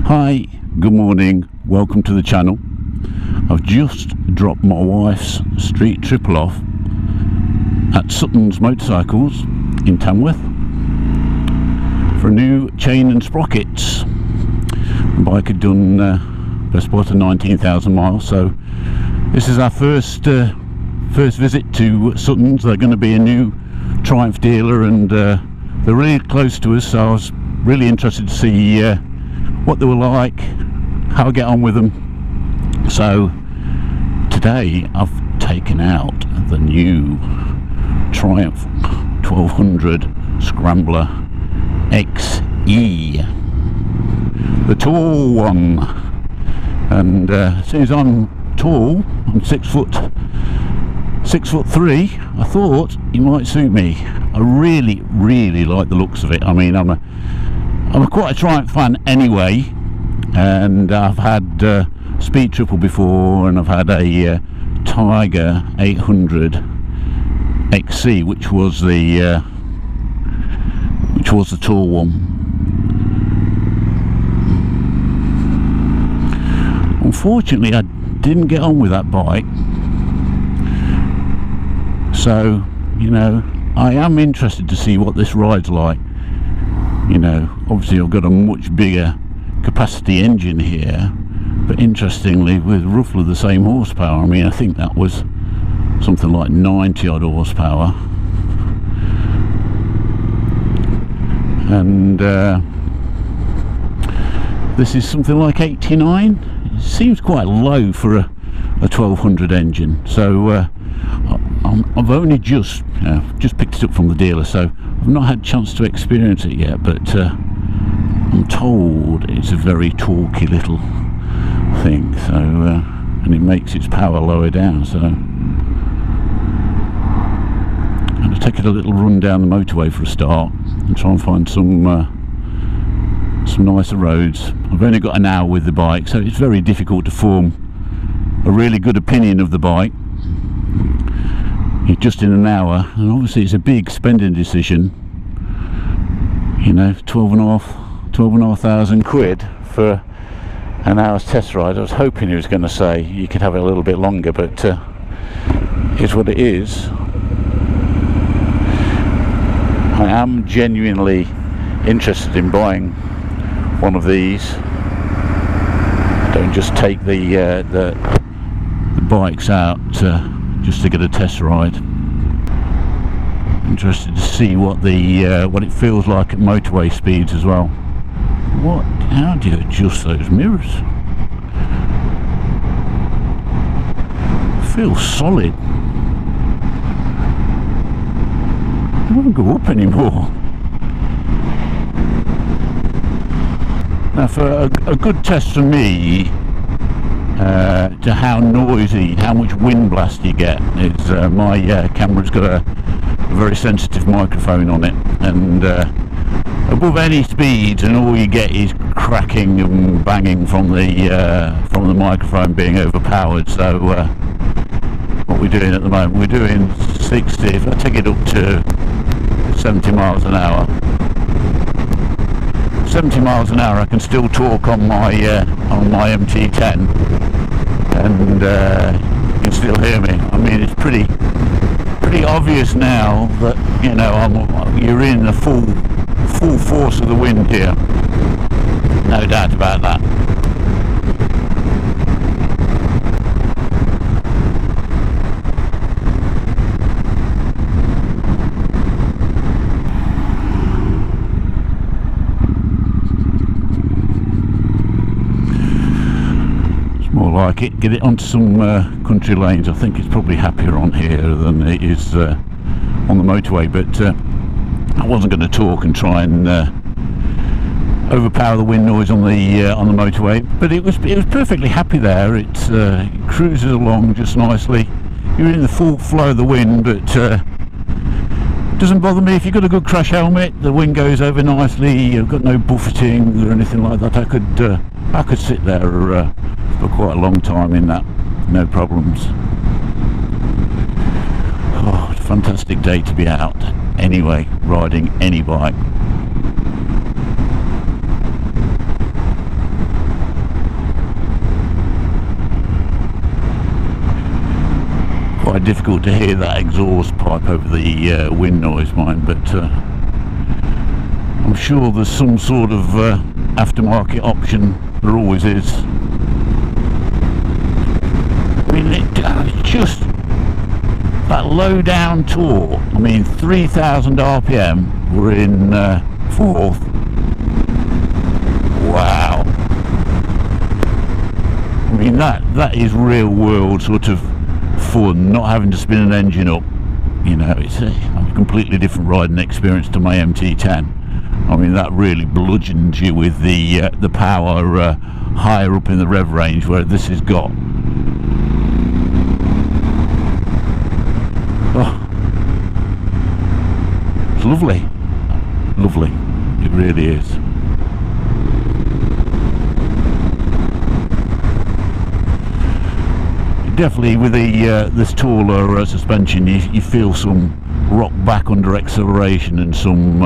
Hi, good morning, welcome to the channel. I've just dropped my wife's street triple off at Sutton's Motorcycles in Tamworth for a new chain and sprockets. The bike had done best part of 19,000 miles, so this is our first visit to Sutton's. They're going to be a new Triumph dealer, and they're really close to us, so I was really interested to see what they were like, how I get on with them. So today I've taken out the new Triumph 1200 Scrambler XE, the tall one. And since I'm tall, I'm 6'3", I thought it might suit me. I really like the looks of it. I mean, I'm quite a Triumph fan anyway, and I've had Speed Triple before, and I've had a Tiger 800 XC, which was the tall one. Unfortunately, I didn't get on with that bike, so you know, I am interested to see what this ride's like. You know, obviously I've got a much bigger capacity engine here, but interestingly with roughly the same horsepower. I mean, I think that was something like 90 odd horsepower, and this is something like 89. It seems quite low for a 1200 engine, so I've only just picked it up from the dealer, so I've not had a chance to experience it yet, but I'm told it's a very torquey little thing, so and it makes its power lower down. So I'm going to take it a little run down the motorway for a start and try and find some nicer roads. I've only got an hour with the bike, so it's very difficult to form a really good opinion of the bike just in an hour, and obviously it's a big spending decision. You know, 12,500 quid for an hour's test ride. I was hoping he was going to say you could have it a little bit longer, but it's what it is. I am genuinely interested in buying one of these. Don't just take the bikes out just to get a test ride. Interested to see what it feels like at motorway speeds as well. How do you adjust those mirrors? Feels solid. It won't go up anymore. Now, for a good test for me, to how noisy, how much wind blast you get, is my camera's got a very sensitive microphone on it, and above any speeds, and all you get is cracking and banging from the microphone being overpowered. So what we're doing at the moment, we're doing 60. If I take it up to 70 miles an hour, 70 miles an hour, I can still talk on my MT10, and you can still hear me. I mean, it's pretty obvious now that, you know, you're in the full force of the wind here. No doubt about that. Like it, get it onto some country lanes. I think it's probably happier on here than it is on the motorway, but I wasn't going to talk and try and overpower the wind noise on the motorway, but it was perfectly happy there. It cruises along just nicely. You're in the full flow of the wind, but doesn't bother me. If you've got a good crash helmet, the wind goes over nicely. You've got no buffeting or anything like that. I could sit there for quite a long time in that, no problems. Oh, it's a fantastic day to be out anyway, riding any bike. quite difficult to hear that exhaust pipe over the wind noise, mine, but I'm sure there's some sort of aftermarket option. There always is. I mean, it's just that low down torque. I mean, 3,000 RPM. We're in fourth. Wow. I mean, that is real world sort of fun, not having to spin an engine up. You know, it's a completely different riding experience to my MT10. I mean, that really bludgeons you with the power higher up in the rev range, where this has got. Oh, it's lovely, lovely. It really is. Definitely with this taller suspension, you feel some rock back under acceleration and some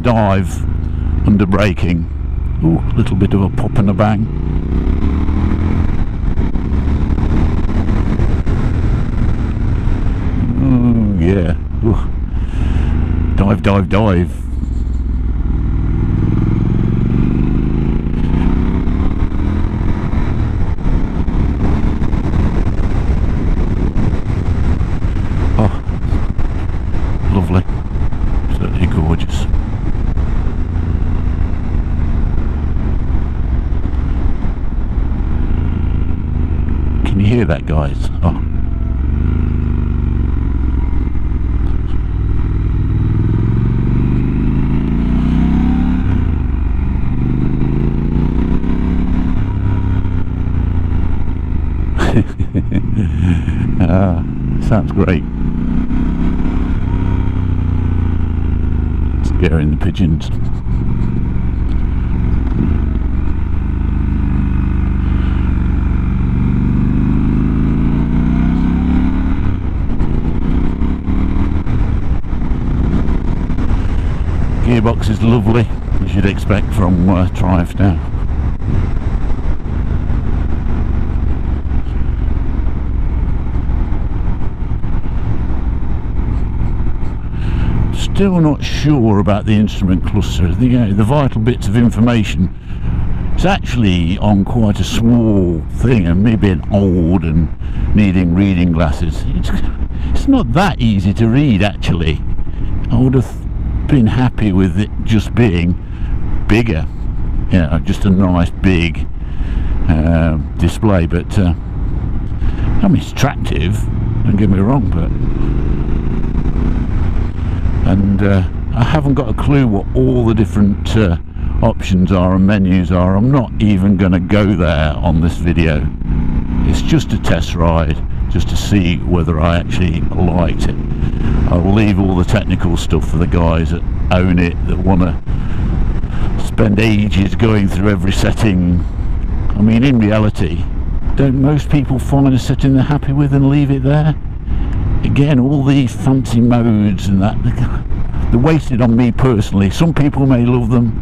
dive under braking. Ooh, a little bit of a pop and a bang. Ooh, yeah. Ooh. Dive, dive, dive. Lovely, absolutely gorgeous. Can you hear that, guys? Oh. Sounds great. Scaring the pigeons. Gearbox is lovely, as you'd expect from Triumph now. Still not sure about the instrument cluster. The vital bits of information, it's actually on quite a small thing, and maybe an old and needing reading glasses. It's not that easy to read, actually. I would have been happy with it just being bigger, you know, just a nice big display. But I mean, it's attractive, don't get me wrong, but I haven't got a clue what all the different options are and menus are. I'm not even going to go there on this video. It's just a test ride, just to see whether I actually liked it. I'll leave all the technical stuff for the guys that own it, that want to spend ages going through every setting. I mean, in reality, don't most people find a setting they're happy with and leave it there? Again, all these fancy modes and that, they're wasted on me personally. Some people may love them.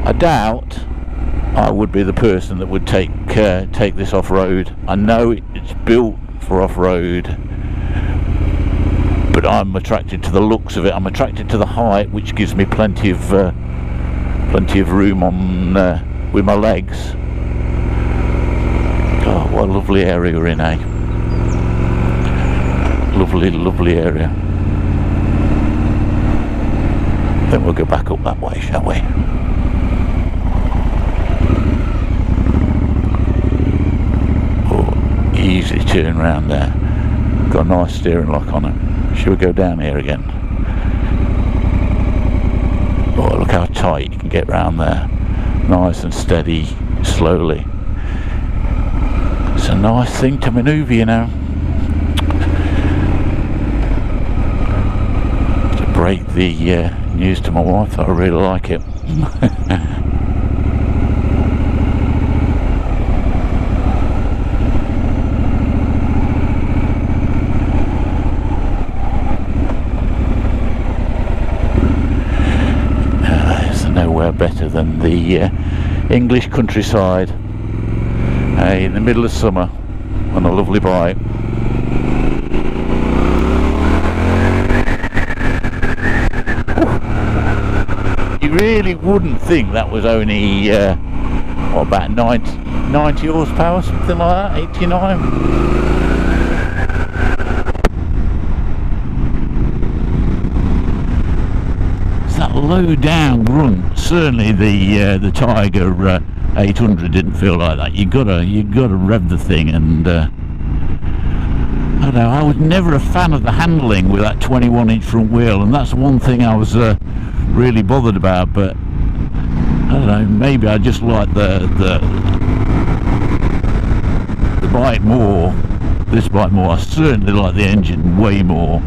I doubt I would be the person that would take this off-road. I know it's built for off-road, but I'm attracted to the looks of it. I'm attracted to the height, which gives me plenty of room on with my legs. Oh, what a lovely area we're in, eh? Lovely, lovely area. Then we'll go back up that way, shall we? Oh, easy turn round there. Got a nice steering lock on it. Shall we go down here again? Oh, look how tight you can get round there. Nice and steady, slowly. It's a nice thing to manoeuvre, you know. Break the news to my wife that I really like it. There's nowhere better than the English countryside in the middle of summer. on a lovely bike. You really wouldn't think that was only what, about 90 horsepower, something like that, 89. It's that low down grunt. Certainly the Tiger 800 didn't feel like that. You gotta rev the thing, and I don't know, I was never a fan of the handling with that 21-inch front wheel, and that's one thing I was really bothered about. But I don't know, maybe I just like the bike more, this bike more. I certainly like the engine way more.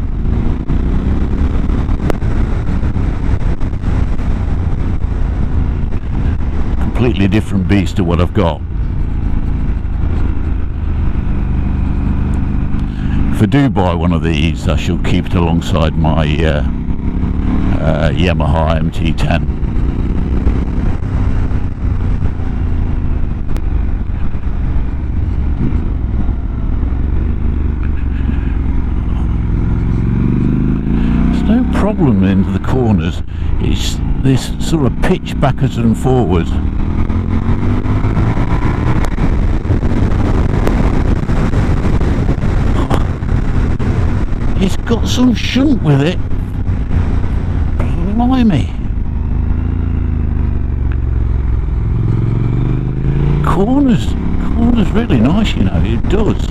Completely different beast to what I've got. If I do buy one of these, I shall keep it alongside my Yamaha MT-10. There's no problem into the corners. It's this sort of pitch backwards and forwards. It's got some shunt with it. Blimey. Corners really nice, you know, it does.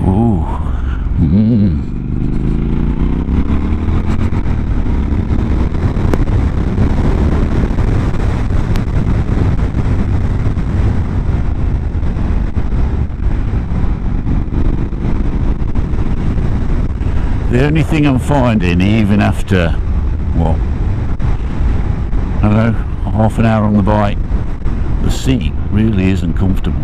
Ooh. The only thing I'm finding, even after, what, I don't know, half an hour on the bike, the seat really isn't comfortable.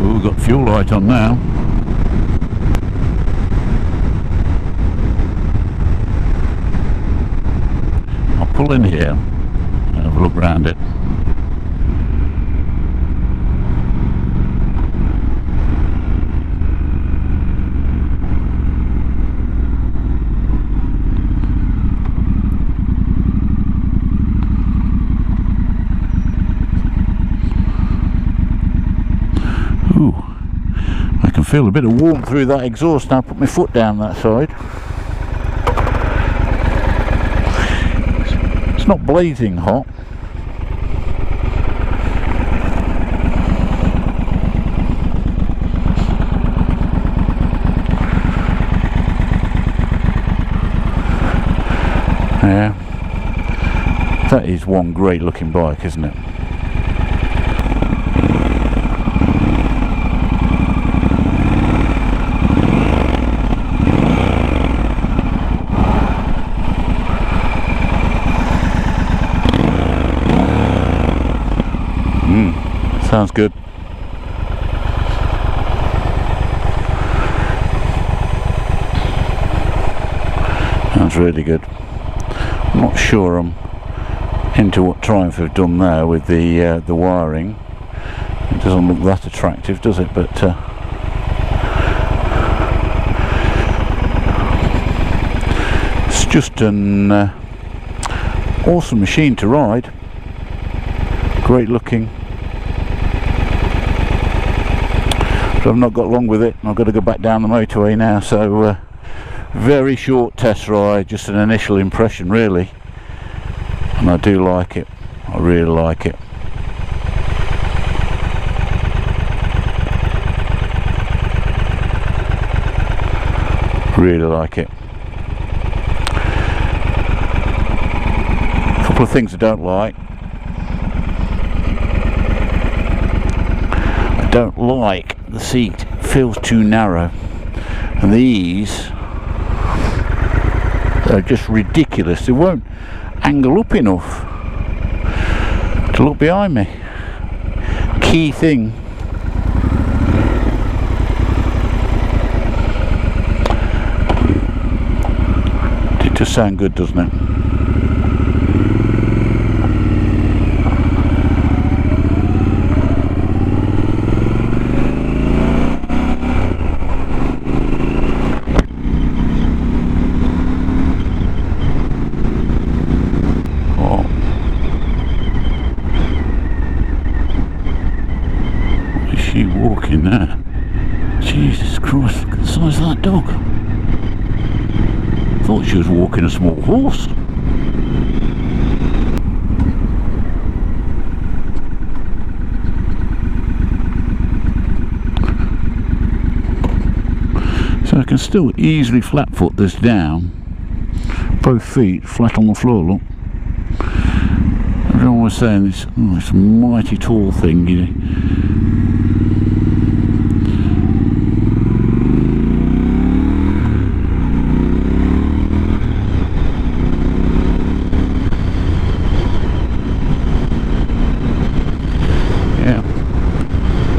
Oh, we've got fuel light on now. Pull in here and have a look around it. Ooh, I can feel a bit of warmth through that exhaust now. Put my foot down that side. It's not blazing hot. Yeah, that is one great looking bike, isn't it? Sounds good. Sounds really good. I'm not sure I'm into what Triumph have done there with the wiring. It doesn't look that attractive, does it? But it's just an awesome machine to ride. Great looking. But I've not got long with it. I've got to go back down the motorway now, so very short test ride, just an initial impression really, and I do like it. I really like it. Really like it. A couple of things I don't like. I don't like the seat feels too narrow, and these are just ridiculous. They won't angle up enough. to look behind me. Key thing. It does sound good, doesn't it? Walking there. Jesus Christ, look at the size of that dog. Thought she was walking a small horse. So I can still easily flat foot this down, both feet flat on the floor, look. Everyone was saying this, oh, it's a mighty tall thing, you know.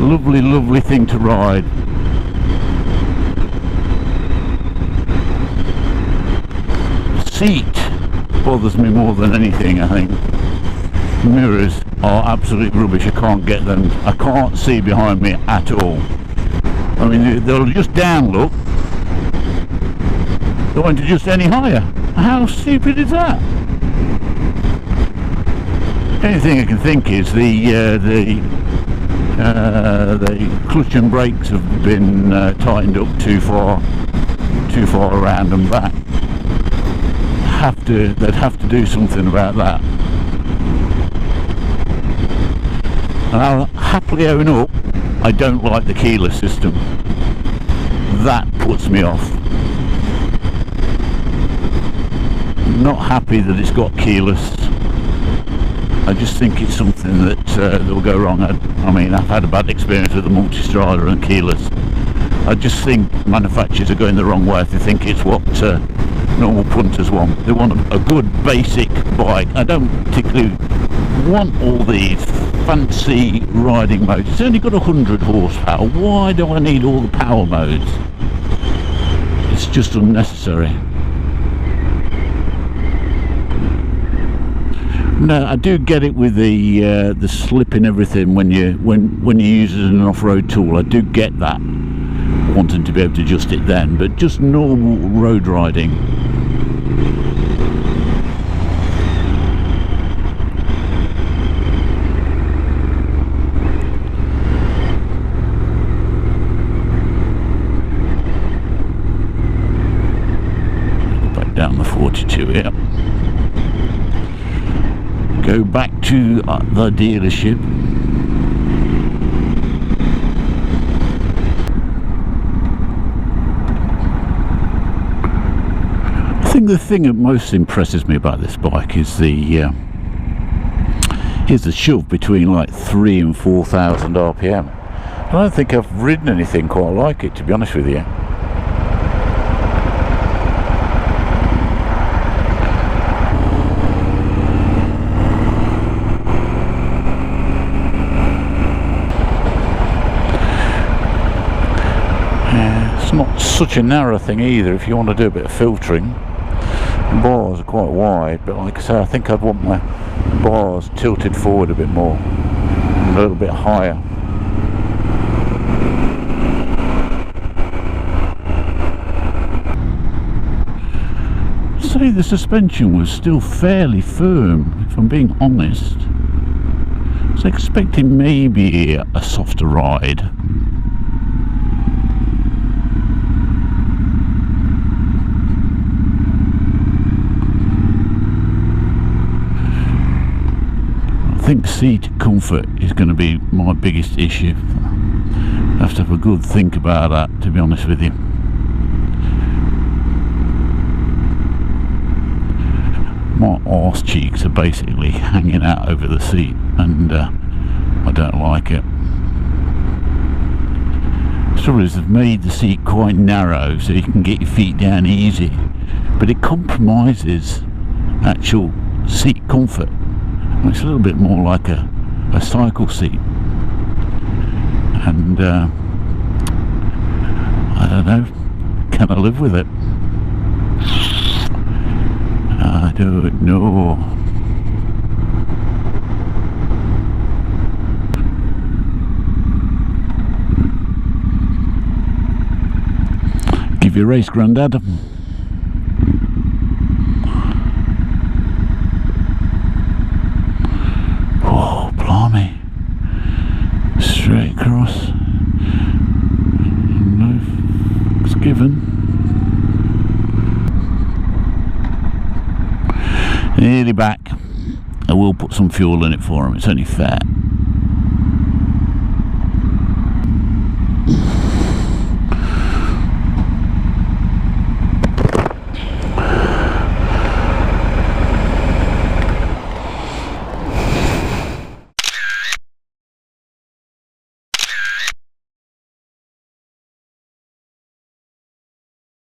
Lovely, lovely thing to ride. Seat bothers me more than anything, I think. Mirrors are absolute rubbish. I can't get them. I can't see behind me at all. I mean, they'll just down look. They won't adjust any higher. How stupid is that? The only thing I can think is the clutch and brakes have been tightened up too far around and back. They'd have to do something about that. And I'll happily own up, I don't like the keyless system. That puts me off. Not happy that it's got keyless. I just think it's something that will go wrong. I mean, I've had a bad experience with the multi-strada and keyless. I just think manufacturers are going the wrong way if they think it's what normal punters want. They want a good basic bike. I don't particularly want all these fancy riding modes. It's only got 100 horsepower. Why do I need all the power modes? It's just unnecessary. No, I do get it with the slip and everything when you use it as an off-road tool. I do get that, wanting to be able to adjust it then, but just normal road riding. Back down the 42 here. Go back to the dealership. I think the thing that most impresses me about this bike is the shove between like 3,000 and 4,000 RPM. I don't think I've ridden anything quite like it, to be honest with you. Not such a narrow thing either if you want to do a bit of filtering. The bars are quite wide, but like I say, I think I'd want my bars tilted forward a bit more and a little bit higher. Say the suspension was still fairly firm, if I'm being honest. I was expecting maybe a softer ride. I think seat comfort is going to be my biggest issue. I have to have a good think about that, to be honest with you. My arse cheeks are basically hanging out over the seat, and I don't like it. The trouble is they've made the seat quite narrow so you can get your feet down easy, but it compromises actual seat comfort. It's a little bit more like a cycle seat, and I don't know, can I live with it? I don't know. Give you a race, Grandad. Oh, blimey. Straight across. No fucks given. Nearly back. I will put some fuel in it for him, it's only fair.